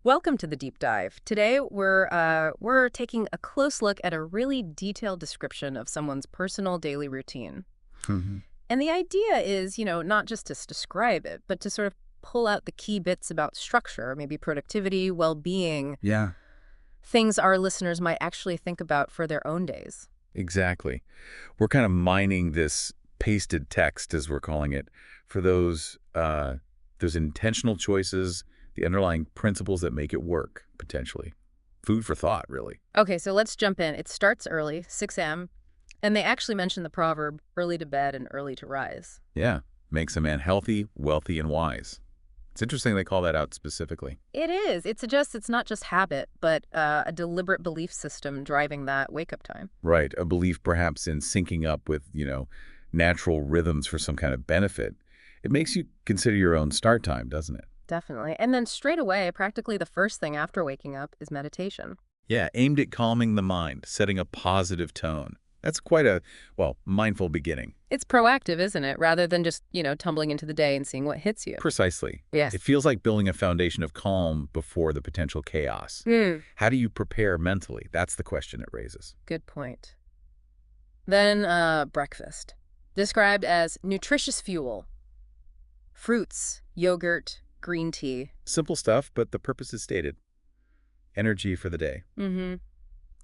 Welcome to the deep dive. Today we're taking a close look at a really detailed description of someone's personal daily routine. Hmm. And the idea is, not just to describe it, but to sort of pull out the key bits about structure, maybe productivity, well-being, Yeah, things our listeners might actually think about for their own days. exactly. We're kind of mining this pasted text, as we're calling it, for those intentional choices, the underlying principles that make it work, potentially. Food for thought, really. Okay, so let's jump in. It starts early, 6 a.m., and they actually mention the proverb early to bed and early to rise. Yeah, makes a man healthy, wealthy, and wise. It's interesting they call that out specifically. It is. It suggests it's not just habit, but a deliberate belief system driving that wake-up time. Right, a belief perhaps in syncing up with, natural rhythms for some kind of benefit. It makes you consider your own start time, doesn't it? Definitely. And then straight away, practically the first thing after waking up is meditation. Yeah, aimed at calming the mind, setting a positive tone. That's quite a, well, mindful beginning. It's proactive, isn't it? Rather than just, tumbling into the day and seeing what hits you. Precisely. Yes. It feels like building a foundation of calm before the potential chaos. Hmm. How do you prepare mentally? That's the question it raises. Good point. Then breakfast. Described as nutritious fuel. Fruits, yogurt, green tea. Simple stuff, but the purpose is stated. Energy for the day. Mm-hmm.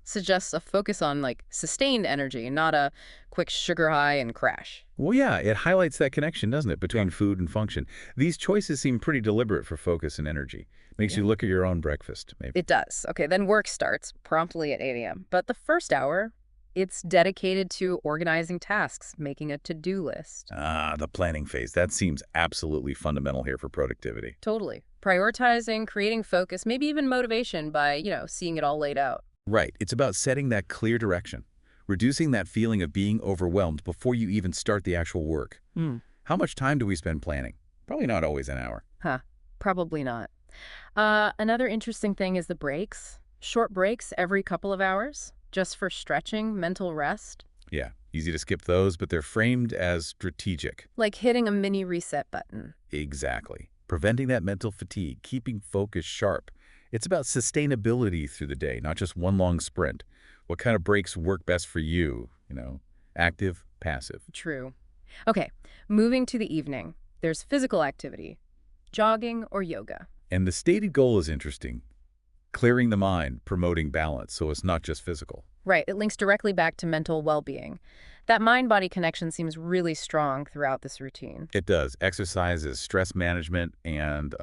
Suggests a focus on, sustained energy, not a quick sugar high and crash. Well, yeah, it highlights that connection, doesn't it, between food and function. These choices seem pretty deliberate for focus and energy. Makes Yeah. you look at your own breakfast, maybe. It does. Okay, then work starts promptly at 8 a.m. But the first hour, it's dedicated to organizing tasks, making a to-do list. Ah, the planning phase. That seems absolutely fundamental here for productivity. Totally. Prioritizing, creating focus, maybe even motivation by, seeing it all laid out. Right. It's about setting that clear direction, reducing that feeling of being overwhelmed before you even start the actual work. Hmm. How much time do we spend planning? Probably not always an hour. Huh. Probably not. Another interesting thing is the breaks. Short breaks every couple of hours, just for stretching, mental rest. Yeah, easy to skip those, but they're framed as strategic. Like hitting a mini reset button. Exactly. Preventing that mental fatigue, keeping focus sharp. It's about sustainability through the day, not just one long sprint. What kind of breaks work best for you? Active, passive. True. Okay, moving to the evening. There's physical activity, jogging or yoga. And the stated goal is interesting. Clearing the mind, promoting balance, so it's not just physical. Right, it links directly back to mental well-being. That mind-body connection seems really strong throughout this routine. It does. Exercise is stress management and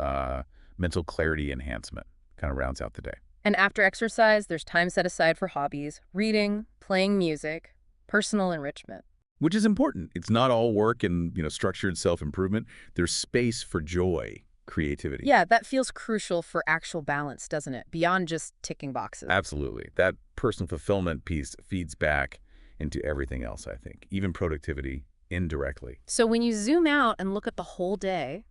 mental clarity enhancement. Kind of rounds out the day. And after exercise, there's time set aside for hobbies, reading, playing music, personal enrichment. Which is important. It's not all work and structured self-improvement. There's space for joy, creativity. Yeah, that feels crucial for actual balance, doesn't it? Beyond just ticking boxes. Absolutely. That personal fulfillment piece feeds back into everything else, I think, even productivity indirectly. So when you zoom out and look at the whole day,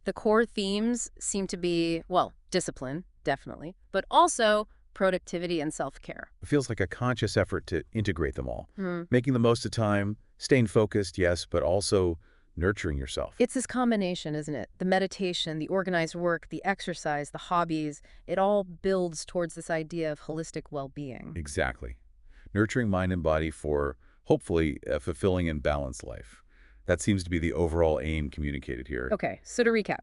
the core themes seem to be, well, discipline, definitely, but also productivity and self-care. It feels like a conscious effort to integrate them all, Hmm. making the most of time, staying focused, yes, but also nurturing yourself. It's this combination, isn't it? The meditation, the organized work, the exercise, the hobbies, it all builds towards this idea of holistic well-being. Exactly. Nurturing mind and body for, hopefully, a fulfilling and balanced life. That seems to be the overall aim communicated here. Okay, so to recap,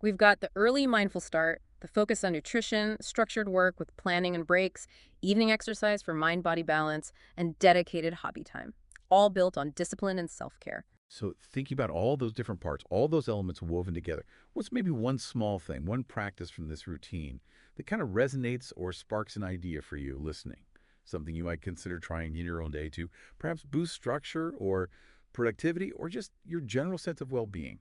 we've got the early mindful start, the focus on nutrition, structured work with planning and breaks, evening exercise for mind-body balance, and dedicated hobby time, all built on discipline and self-care. So thinking about all those different parts, all those elements woven together, what's maybe one small thing, one practice from this routine that kind of resonates or sparks an idea for you listening? Something you might consider trying in your own day to perhaps boost structure or productivity or just your general sense of well-being.